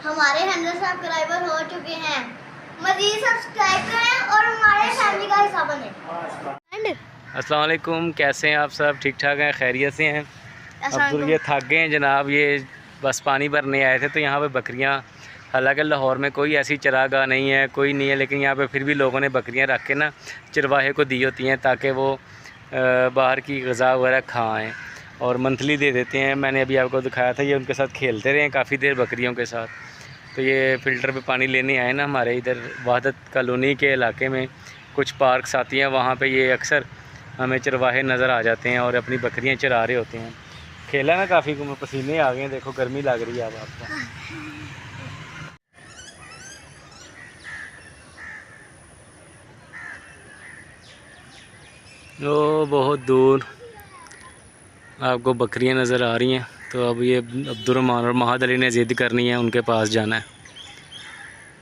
हमारे 100 सब्सक्राइबर हो चुके हैं। मज़ीद सब्सक्राइब करें और हमारे फैमिली का हिस्सा बने। अस्सलाम वालेकुम, कैसे हैं आप सब? ठीक ठाक हैं, खैरियत से हैं? अब तो ये थक गए हैं जनाब, ये बस पानी भरने आए थे तो यहाँ पे बकरियाँ, हालांकि लाहौर में कोई ऐसी चरागाह नहीं है, कोई नहीं है, लेकिन यहाँ पे फिर भी लोगों ने बकरियाँ रख के ना चरवाहे को दी होती हैं ताकि वो बाहर की ग़िज़ा वगैरह खाएँ और मंथली दे देते हैं। मैंने अभी आपको दिखाया था, ये उनके साथ खेलते रहे हैं काफ़ी देर बकरियों के साथ। तो ये फ़िल्टर पे पानी लेने आए ना, हमारे इधर वहदत कॉलोनी के इलाके में कुछ पार्क्स आती हैं, वहाँ पे ये अक्सर हमें चरवाहे नज़र आ जाते हैं और अपनी बकरियां चरा रहे होते हैं। खेला ना काफ़ी, पसीने आ गए हैं, देखो गर्मी लग रही है अब आपको। वो बहुत दूर आपको बकरियां नज़र आ रही हैं। तो अब ये अब्दुर्रहमान और महद अली ने ज़िद करनी है, उनके पास जाना है।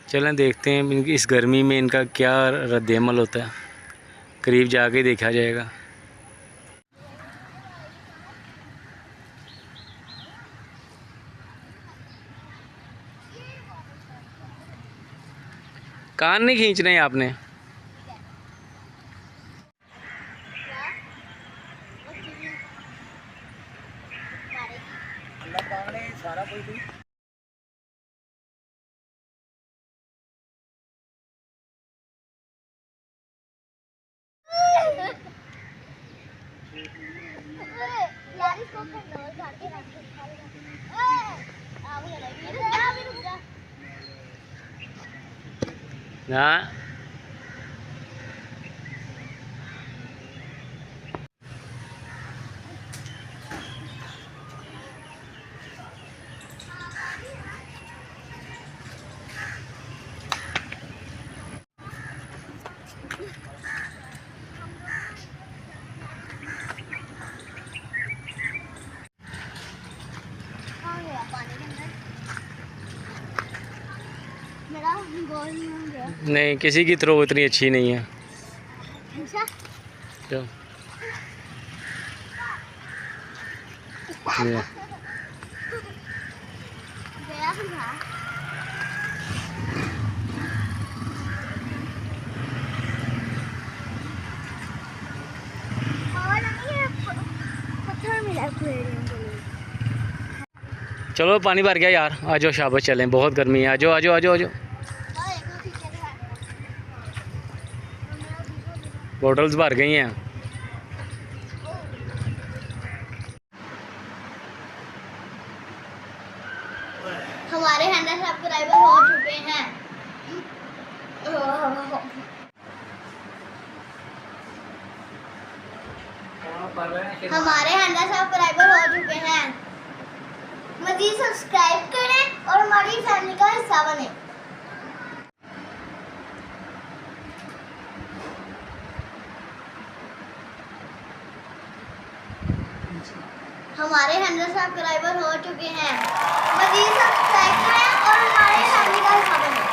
चलें देखते हैं इस गर्मी में इनका क्या रद्द-ए-अमल होता है, करीब जाके देखा जाएगा। कान नहीं खींच रहे हैं आपने? सारा कोई ना। नहीं, किसी की थ्रो इतनी अच्छी नहीं है। तो चलो पानी भर गया यार, आ जाओ शाबाश, चलें, बहुत गर्मी है, आ जाओ आ जाओ आ जाओ आ जाओ। बोटल्स भर गई हैं। हमारे 100 सब्सक्राइबर हो चुके हैं। हमारे 100 सब्सक्राइबर हो चुके हैं। मज़ीद सब्सक्राइब करें और हमारी फैमिली का हिस्सा बने। हमारे 100 सब्सक्राइबर हो चुके हैं। मज़ीद सब्सक्राइब करें और हमारे फैमिली का हिस्सा बने।